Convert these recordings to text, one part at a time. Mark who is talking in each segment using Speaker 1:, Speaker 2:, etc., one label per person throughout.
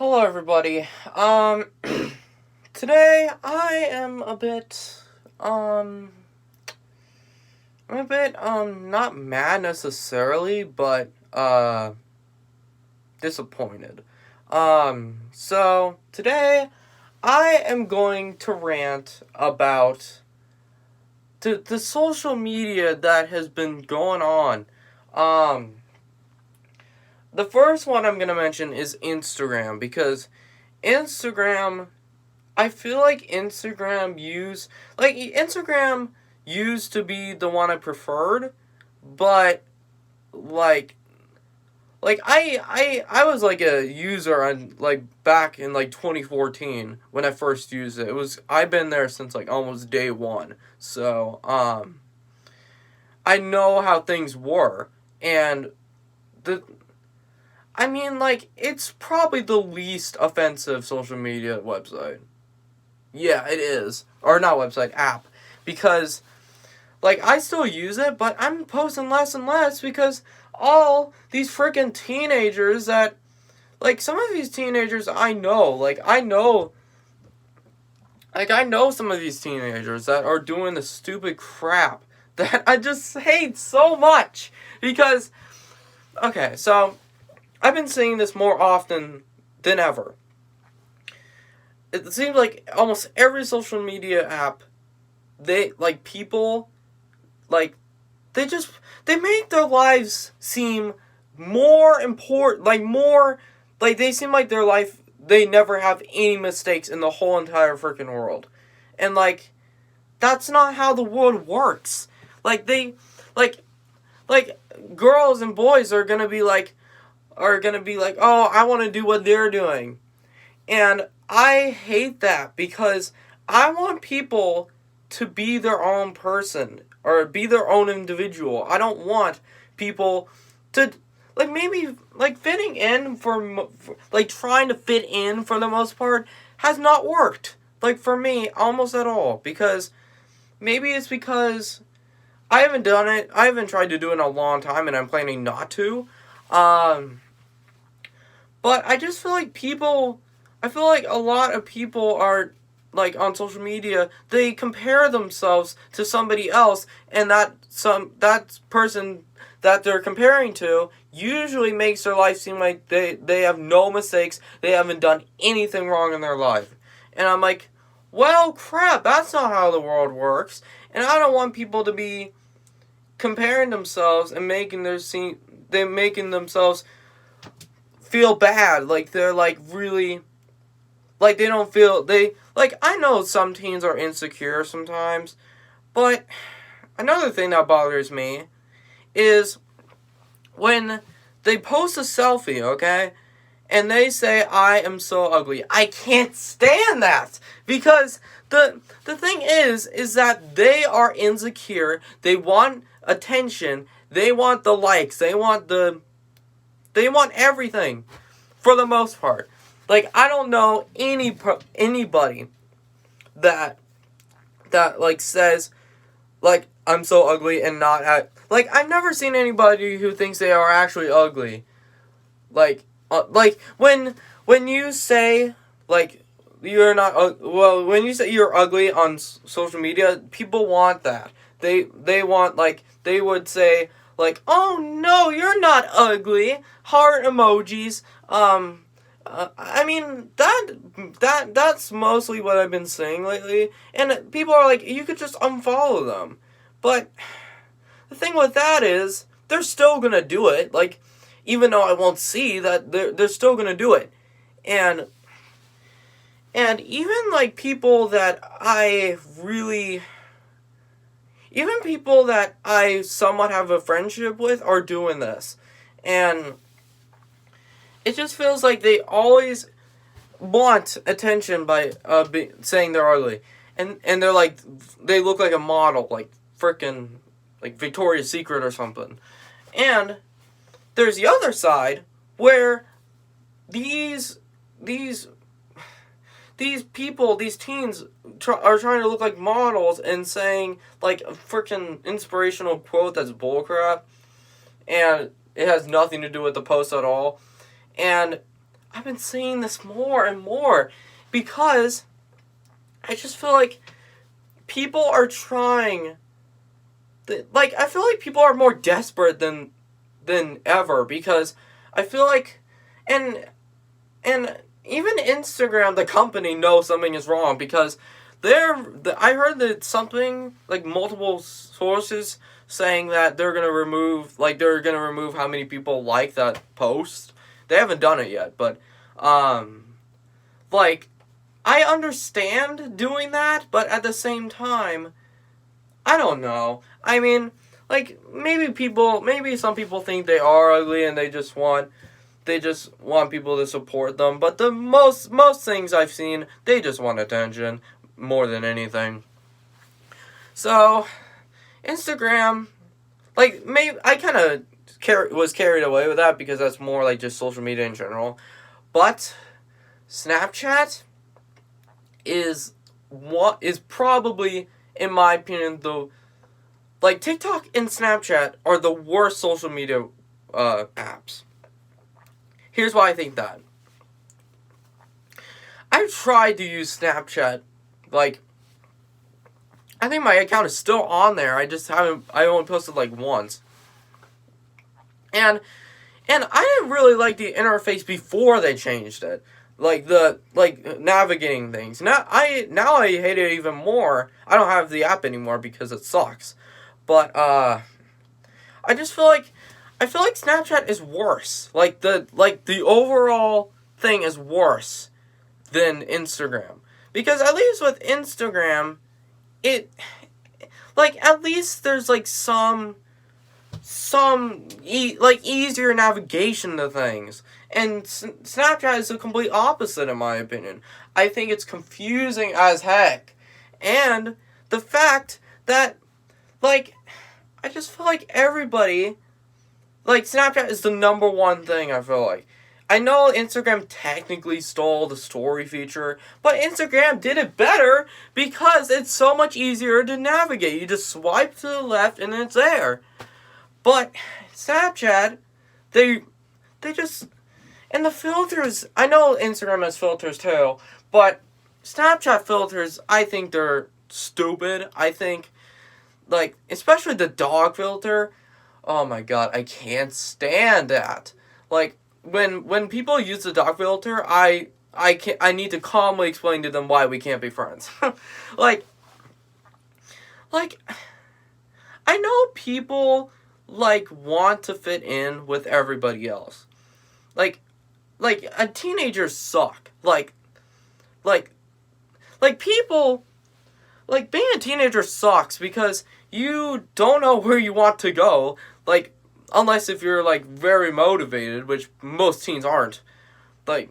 Speaker 1: Hello, everybody. Today I am not mad necessarily, but, disappointed. So today I am going to rant about the social media that has been going on. The first one I'm going to mention is Instagram, because Instagram, I feel like Instagram used to be the one I preferred, but, I was, a user on, back in, 2014, when I first used it. I've been there since, almost day one, so, I know how things were, and it's probably the least offensive social media website. Yeah, it is. Or not website, app. Because, I still use it, but I'm posting less and less because all these freaking teenagers that, some of these teenagers I know, I know some of these teenagers that are doing the stupid crap that I just hate so much. Because, okay, so I've been seeing this more often than ever. It seems like almost every social media app, people, they make their lives seem more important, they seem like their life, they never have any mistakes in the whole entire freaking world. And, that's not how the world works. Girls and boys are gonna be like, oh, I want to do what they're doing. And I hate that because I want people to be their own person or be their own individual. I don't want people to, fitting in trying to fit in for the most part has not worked. For me, almost at all. Because maybe it's because I haven't done it. I haven't tried to do it in a long time, and I'm planning not to. But I just feel like a lot of people are, on social media, they compare themselves to somebody else, and that person that they're comparing to usually makes their life seem like they have no mistakes, they haven't done anything wrong in their life. And I'm like, well, crap, that's not how the world works, and I don't want people to be comparing themselves and making themselves feel bad, they're really, they don't feel, I know some teens are insecure sometimes, but another thing that bothers me is when they post a selfie, okay, and they say, I am so ugly. I can't stand that, because the thing is that they are insecure, they want attention, they want the likes, they want everything, for the most part. I don't know anybody that says, I'm so ugly and not I've never seen anybody who thinks they are actually ugly. When you say, you're not, when you say you're ugly on social media, people want that. They want, they would say, oh no, you're not ugly, heart emojis, that's mostly what I've been saying lately, and people are like, you could just unfollow them, but the thing with that is, they're still gonna do it, even though I won't see that, they're still gonna do it, and even, people that I somewhat have a friendship with are doing this, and it just feels like they always want attention by saying they're ugly. And they're they look like a model, frickin' Victoria's Secret or something. And there's the other side where these people, these teens, are trying to look like models and saying, a frickin' inspirational quote that's bullcrap. And it has nothing to do with the post at all. And I've been seeing this more and more because I just feel like people are trying. Like, I feel like people are more desperate than ever because I feel like, and even Instagram, the company, knows something is wrong because I heard that something like multiple sources saying that they're gonna remove how many people like that post. They haven't done it yet, but like, I understand doing that, but at the same time, I don't know. I mean, like, maybe some people think they are ugly and they just want people to support them. But the most things I've seen, they just want attention more than anything. So, Instagram, like, maybe I kind of was carried away with that because that's more like just social media in general. But Snapchat is probably, in my opinion, like, TikTok and Snapchat are the worst social media apps. Here's why I think that. I've tried to use Snapchat, like, I think my account is still on there. I only posted like once. And I didn't really like the interface before they changed it. Like navigating things. Now I hate it even more. I don't have the app anymore because it sucks. But I feel like Snapchat is worse. Like the overall thing is worse than Instagram. Because at least with Instagram, at least there's like some easier navigation to things. And Snapchat is the complete opposite, in my opinion. I think it's confusing as heck. And the fact that, like, I just feel like everybody, like, Snapchat is the number one thing, I feel like. I know Instagram technically stole the story feature, but Instagram did it better because it's so much easier to navigate. You just swipe to the left and it's there. But Snapchat, they just, and the filters, I know Instagram has filters too, but Snapchat filters, I think they're stupid. I think, like, especially the dog filter, oh my god, I can't stand that. Like, when people use the dog filter, I need to calmly explain to them why we can't be friends. like, I know people, like, want to fit in with everybody else. Like, teenagers suck. Like, people, like, being a teenager sucks because you don't know where you want to go. Like, unless if you're, like, very motivated, which most teens aren't. Like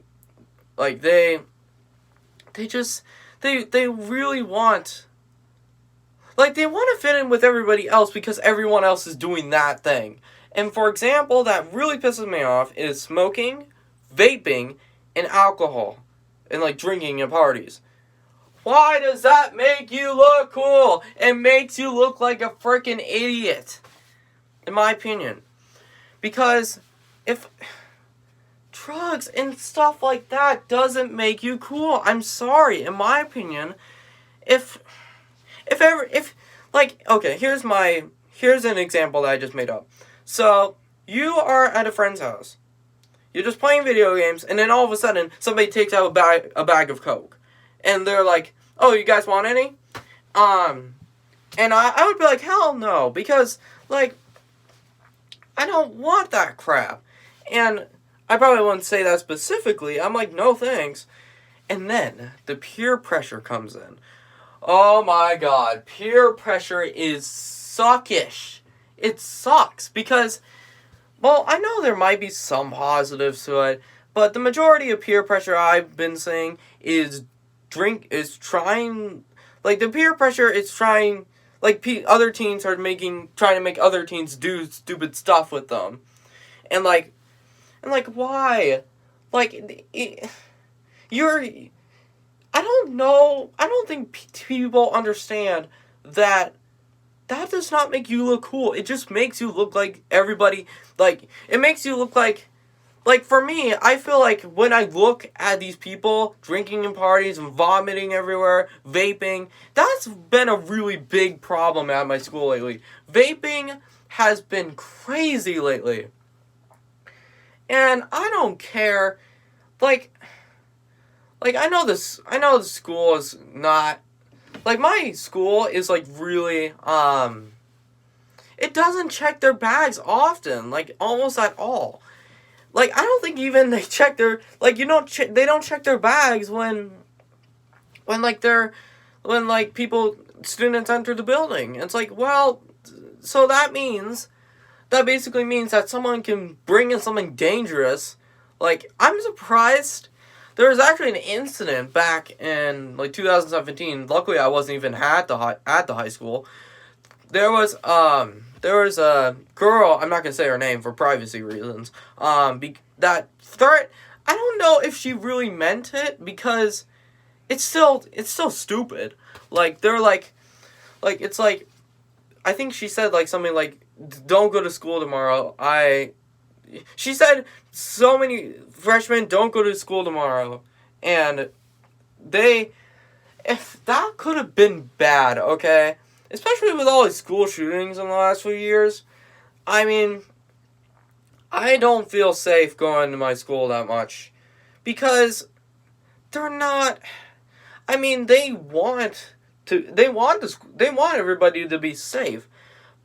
Speaker 1: they really want, like, they want to fit in with everybody else because everyone else is doing that thing. And, for example, that really pisses me off is smoking, vaping, and alcohol. And, like, drinking at parties. Why does that make you look cool? It makes you look like a freaking idiot. In my opinion. Because if drugs and stuff like that doesn't make you cool, I'm sorry. In my opinion, okay, here's an example that I just made up. So, you are at a friend's house. You're just playing video games, and then all of a sudden, somebody takes out a bag of Coke. And they're like, oh, you guys want any? And I would be like, hell no, because, like, I don't want that crap. And I probably wouldn't say that specifically. I'm like, no thanks. And then the peer pressure comes in. Oh my god, peer pressure is suckish. It sucks because, well, I know there might be some positives to it, but the majority of peer pressure I've been seeing is trying, like, the peer pressure is trying, like, other teens are trying to make other teens do stupid stuff with them. And, like, why? Like, I don't know, I don't think people understand that does not make you look cool. It just makes you look like everybody, like, it makes you look like like, for me, I feel like when I look at these people drinking in parties and vomiting everywhere, vaping, that's been a really big problem at my school lately. Vaping has been crazy lately. And I don't care. Like, I know the school is not, like, my school is, like, really, it doesn't check their bags often, like, almost at all. Like, I don't think even they check their, like, they don't check their bags when, like, when, like, students enter the building. It's like, well, so that basically means that someone can bring in something dangerous. Like, I'm surprised. There was actually an incident back in, like, 2017. Luckily, I wasn't even at the high school. There was a girl. I'm not gonna say her name for privacy reasons. That threat. I don't know if she really meant it, because it's still stupid. Like, they're like it's like, I think she said, like, something like, "Don't go to school tomorrow." She said so many freshmen don't go to school tomorrow, and if that could have been bad, okay, especially with all these school shootings in the last few years. I mean, I don't feel safe going to my school that much, because they're not. I mean, they want everybody to be safe,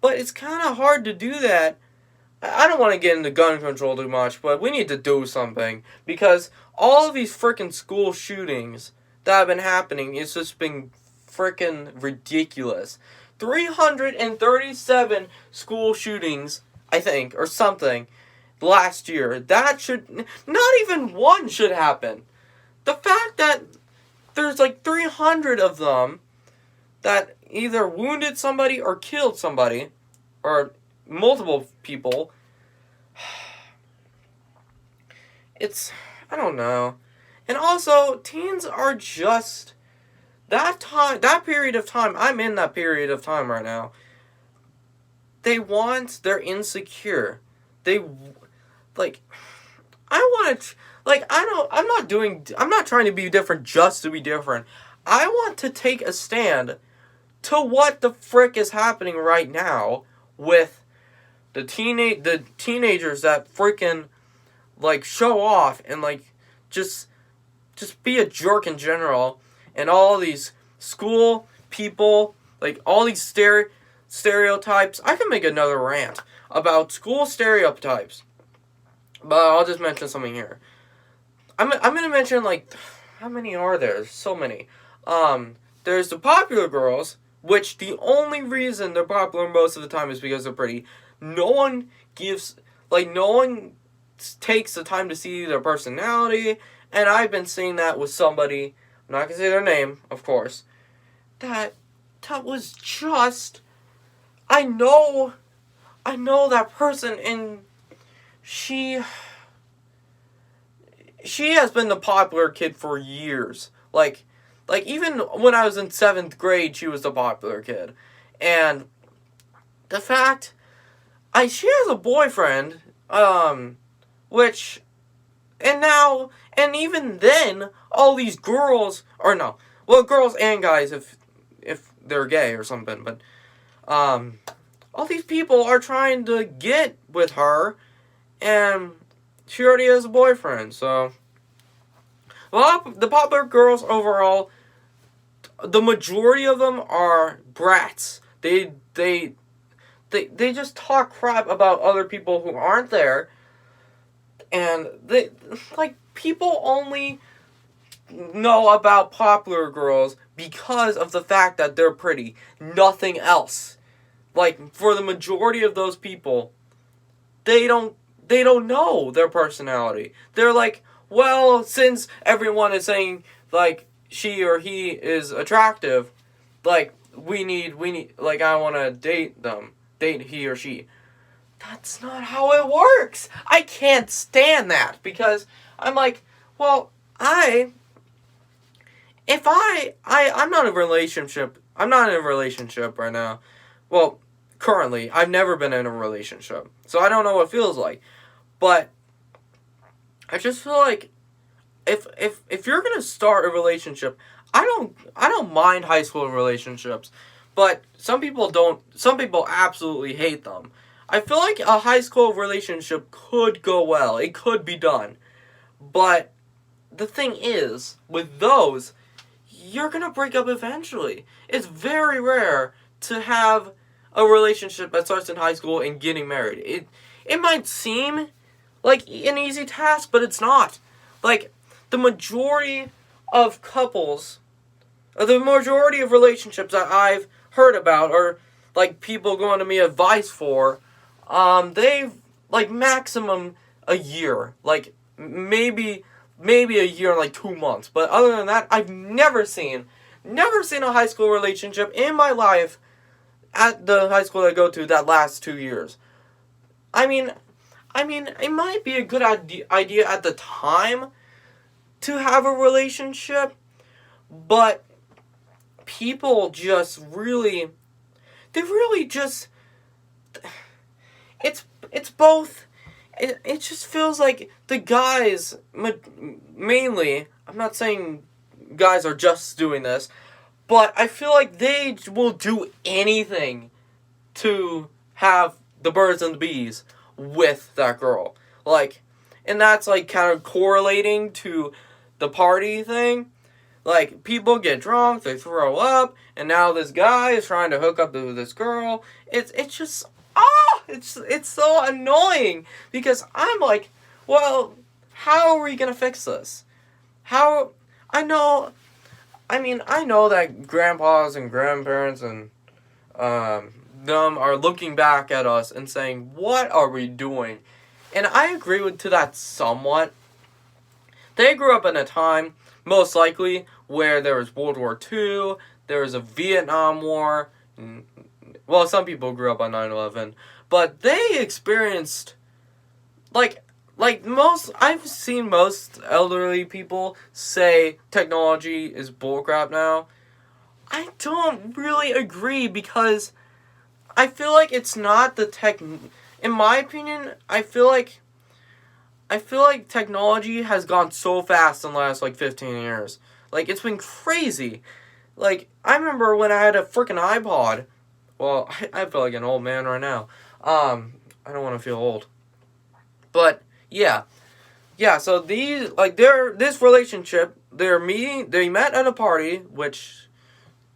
Speaker 1: but it's kind of hard to do that. I don't want to get into gun control too much, but we need to do something, because all of these freaking school shootings that have been happening, it's just been freaking ridiculous. 337 school shootings, I think, or something, last year. That should, not even one should happen. The fact that there's like 300 of them that either wounded somebody or killed somebody, or multiple people, I don't know. And also, teens are just, that period of time, I'm in that period of time right now. They're insecure. They, like, I'm not trying to be different just to be different. I want to take a stand to what the frick is happening right now with the teenagers that freaking, like, show off and, like, just be a jerk in general, and all these school people, like, all these stereotypes. I can make another rant about school stereotypes, but I'll just mention something here. I'm gonna mention, like, how many are there? There's so many. There's the popular girls, which the only reason they're popular most of the time is because they're pretty. No one takes the time to see their personality, and I've been seeing that with somebody, I'm not gonna say their name, of course, that was just, I know that person, and she has been the popular kid for years. Like, even when I was in 7th grade, she was the popular kid. And the fact, she has a boyfriend, which, and even then, all these girls, or no, well, girls and guys, if they're gay or something, but, all these people are trying to get with her, and she already has a boyfriend, so, well, the popular girls overall, the majority of them are brats. They just talk crap about other people who aren't there, and people only know about popular girls because of the fact that they're pretty. Nothing else. Like, for the majority of those people, they don't know their personality. They're like, well, since everyone is saying, like, she or he is attractive, like, we need, like, I want to date he or she. That's not how it works. I can't stand that, because I'm like, well, I'm not in a relationship. I'm not in a relationship right now. Well, currently, I've never been in a relationship, so I don't know what it feels like. But I just feel like if you're gonna start a relationship, I don't mind high school relationships, but some people don't. Some people absolutely hate them. I feel like a high school relationship could go well. It could be done, but the thing is, with those, you're gonna break up eventually. It's very rare to have a relationship that starts in high school and getting married. It might seem like an easy task, but it's not. Like, the majority of couples, or the majority of relationships that I've heard about, or like people going to me advice for, they've like maximum a year, like maybe a year and like 2 months. But other than that, I've never seen a high school relationship in my life at the high school I go to that lasts 2 years. I mean, it might be a good idea at the time to have a relationship, but people just really, they really just, it's both. It just feels like the guys, mainly, I'm not saying guys are just doing this, but I feel like they will do anything to have the birds and the bees with that girl. Like, and that's like kind of correlating to the party thing. Like, people get drunk, they throw up, and now this guy is trying to hook up to this girl. It's just, it's so annoying, because I'm like, well, how are we gonna fix this? How, I know, I know that grandpas and grandparents and them are looking back at us and saying, what are we doing? And I agree to that somewhat. They grew up in a time, most likely, where there was World War II, there was a Vietnam War. Well, some people grew up on 9/11, but they experienced, most, I've seen most elderly people say technology is bullcrap now. I don't really agree, because I feel like it's not the tech. In my opinion, I feel like technology has gone so fast in the last 15 years. Like, it's been crazy. Like, I remember when I had a freaking iPod. Well, I feel like an old man right now. I don't want to feel old. But yeah. Yeah, so this relationship, they met at a party, which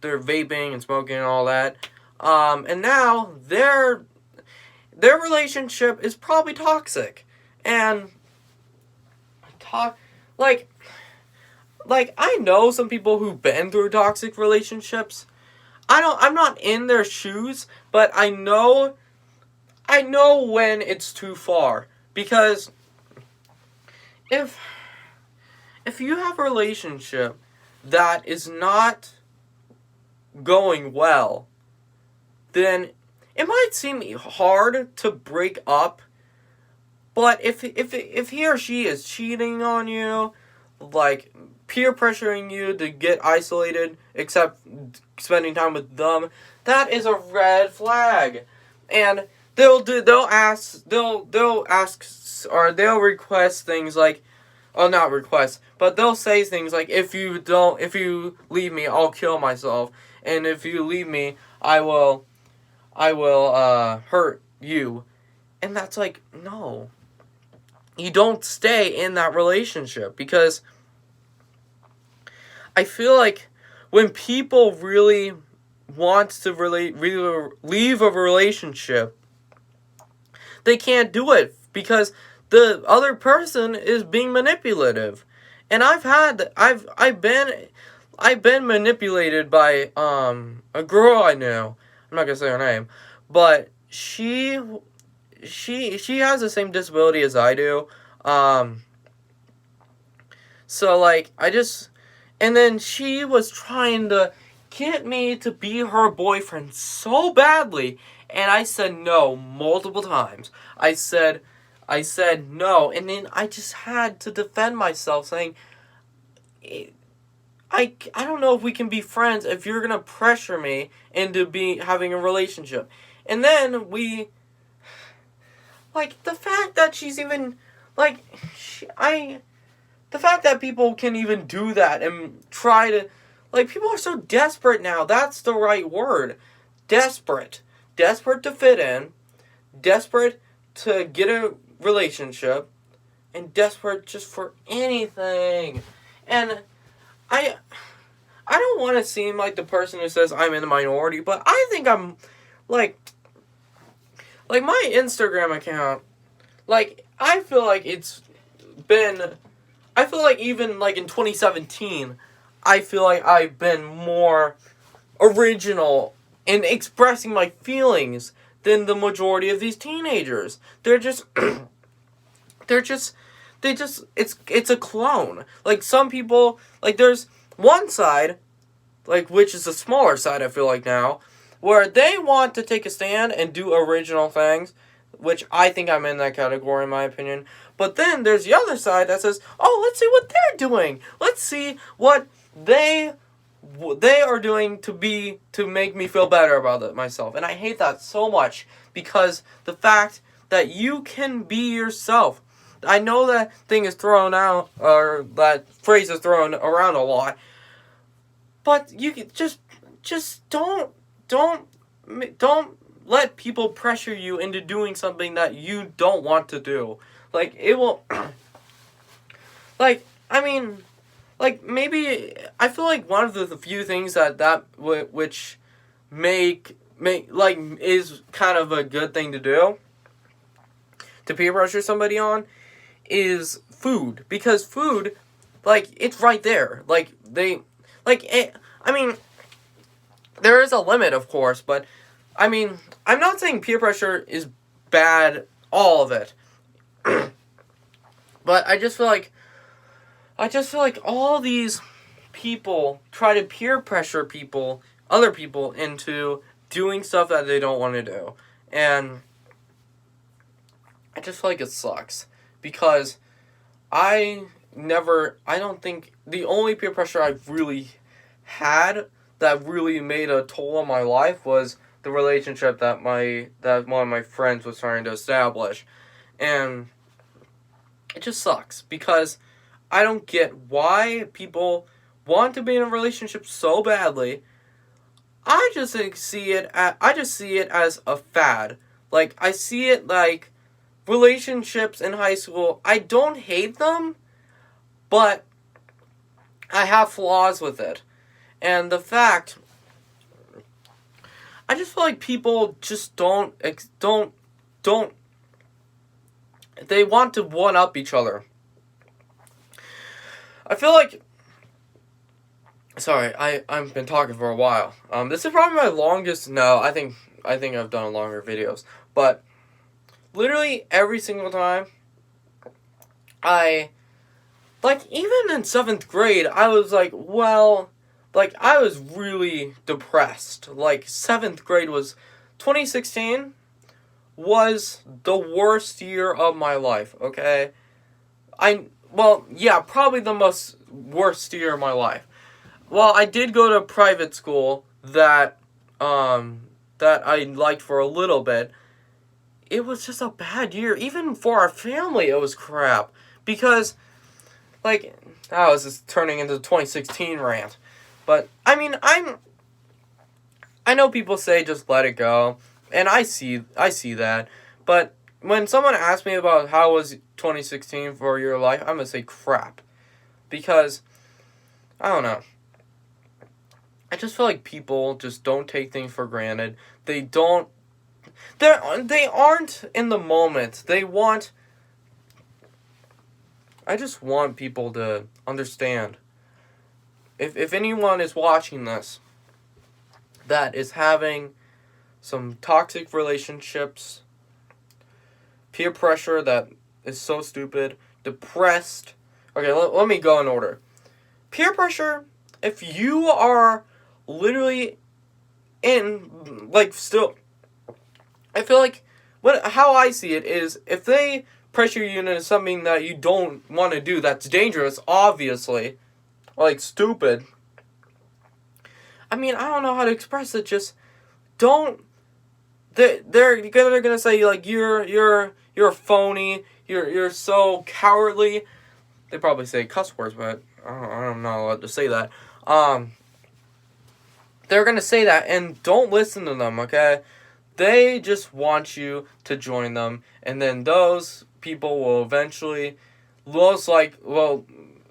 Speaker 1: they're vaping and smoking and all that. And now their relationship is probably toxic. And like I know some people who've been through toxic relationships. I'm not in their shoes, but I know when it's too far, because if you have a relationship that is not going well, then it might seem hard to break up. But if he or she is cheating on you, like peer pressuring you to get isolated, except spending time with them, that is a red flag. And they'll ask, or they'll request things like, oh, not request, but they'll say things like, if you leave me, I'll kill myself, and if you leave me, I will hurt you. And that's like, no. You don't stay in that relationship, because I feel like when people really want to leave a relationship, they can't do it because the other person is being manipulative. And I've been manipulated by a girl I knew. I'm not gonna say her name, but she has the same disability as I do. So and then she was trying to get me to be her boyfriend so badly, and I said no multiple times. I said no, and then I just had to defend myself, saying, I don't know if we can be friends if you're gonna pressure me into having a relationship. And then the fact that she's even like, the fact that people can even do that and try to, like, people are so desperate now. That's the right word. Desperate. Desperate to fit in. Desperate to get a relationship. And desperate just for anything. And I don't want to seem like the person who says I'm in the minority, but I think I'm, like my Instagram account, like, I feel like even, like, in 2017, I feel like I've been more original in expressing my feelings than the majority of these teenagers. They're just, it's a clone. Like, some people, like, there's one side, like, which is the smaller side, I feel like now, where they want to take a stand and do original things, which I think I'm in that category, in my opinion. But then there's the other side that says, oh, let's see what they're doing. Let's see what they are doing to make me feel better about myself. And I hate that so much, because the fact that you can be yourself. I know that thing is thrown out, or that phrase is thrown around a lot, but you can just don't let people pressure you into doing something that you don't want to do. Like, it will, like, I mean, like, maybe, I feel like one of the few things which is kind of a good thing to do, to peer pressure somebody on, is food. Because food, like, it's right there. Like, I mean, there is a limit, of course, but, I mean, I'm not saying peer pressure is bad, all of it. But I just feel like all these people try to peer pressure other people into doing stuff that they don't want to do. And I just feel like it sucks. Because I don't think the only peer pressure I've really had that really made a toll on my life was the relationship that one of my friends was trying to establish. And it just sucks, because I don't get why people want to be in a relationship so badly. I just see it as a fad. Like, I see it like relationships in high school. I don't hate them, but I have flaws with it. And the fact, I just feel like people just don't, they want to one-up each other. I feel like, sorry, I've been talking for a while. This is probably my longest, I think I've done longer videos, but literally every single time, even in 7th grade, I was like, I was really depressed. Like, 7th grade 2016 was the worst year of my life, okay? Probably the worst year of my life. Well, I did go to private school that I liked for a little bit. It was just a bad year. Even for our family, it was crap. Because, like, I was just turning into the 2016 rant. But, I mean, I know people say just let it go. And I see that. But when someone asks me about how was 2016 for your life, I'm going to say crap. Because, I don't know. I just feel like people just don't take things for granted. They aren't in the moment. I just want people to understand. If anyone is watching this that is having some toxic relationships, peer pressure that is so stupid, depressed. Okay, let me go in order. Peer pressure, if you are literally still, I feel like, how I see it is, if they pressure you into something that you don't want to do, that's dangerous, obviously, like, stupid. I mean, I don't know how to express it, just don't, they're gonna say, like, you're you're a phony, you're so cowardly. They probably say cuss words, but I'm not allowed to say that. They're gonna say that, and don't listen to them, okay? They just want you to join them, and then those people will eventually,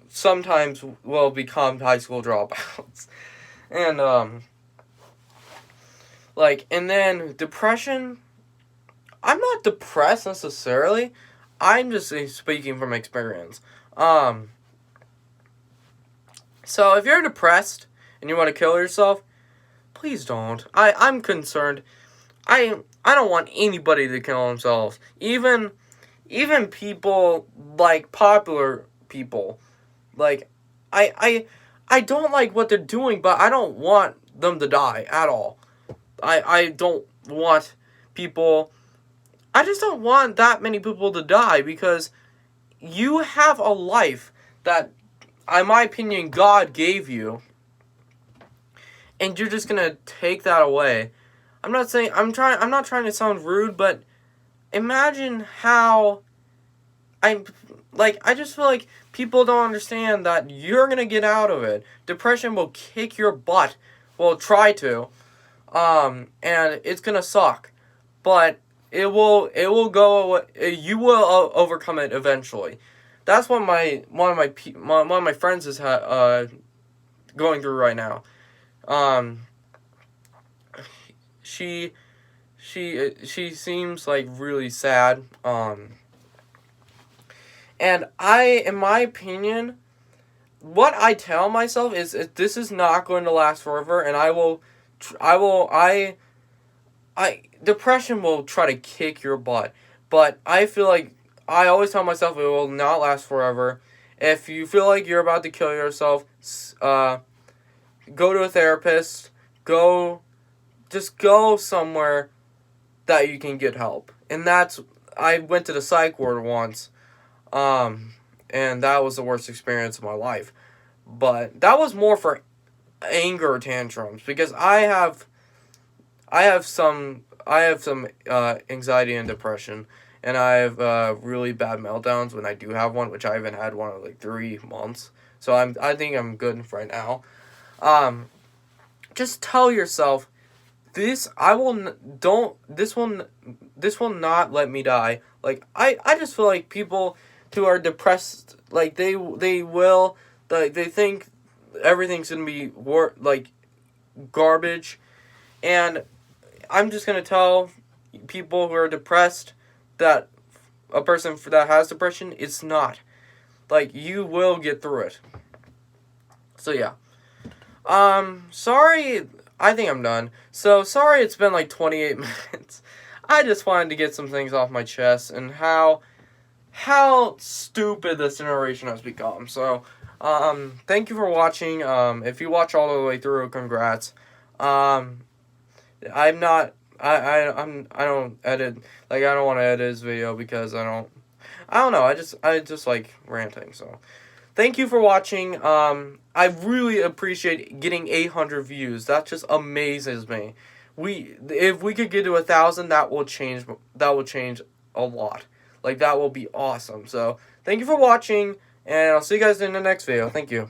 Speaker 1: sometimes will become high school dropouts. And, and then depression, I'm not depressed necessarily. I'm just speaking from experience. So if you're depressed and you want to kill yourself, please don't. I'm concerned. I don't want anybody to kill themselves. Even people, like, popular people. Like, I don't like what they're doing, but I don't want them to die at all. I don't want people... I just don't want that many people to die, because you have a life that, in my opinion, God gave you, and you're just gonna take that away. I'm not trying to sound rude, but imagine how I just feel like people don't understand that you're gonna get out of it. Depression will kick your butt. Well, try to. And it's gonna suck, but it will go away. You will overcome it eventually. That's what one of my friends is going through right now. She seems like really sad. And in my opinion, what I tell myself is this is not going to last forever, and depression will try to kick your butt. But I feel like I always tell myself it will not last forever. If you feel like you're about to kill yourself, go to a therapist. Just go somewhere that you can get help. And I went to the psych ward once, and that was the worst experience of my life. But that was more for anger tantrums, because I have some anxiety and depression, and I have really bad meltdowns when I do have one, which I haven't had one in like 3 months. So I think I'm good right now. Just tell yourself, this will not let me die. Like, I just feel like people who are depressed, like, they think everything's gonna be garbage. And I'm just gonna tell people who are depressed that a person that has depression, it's not. Like, you will get through it. So yeah. Sorry, I think I'm done. So, sorry it's been like 28 minutes. I just wanted to get some things off my chest, and how stupid this generation has become. So, thank you for watching. If you watch all the way through, congrats. I don't edit, like, I don't want to edit this video because I don't know, I just like ranting. So thank you for watching. I really appreciate getting 800 views. That just amazes me. If we could get to 1,000, that will change a lot. Like, that will be awesome. So thank you for watching, and I'll see you guys in the next video. Thank you.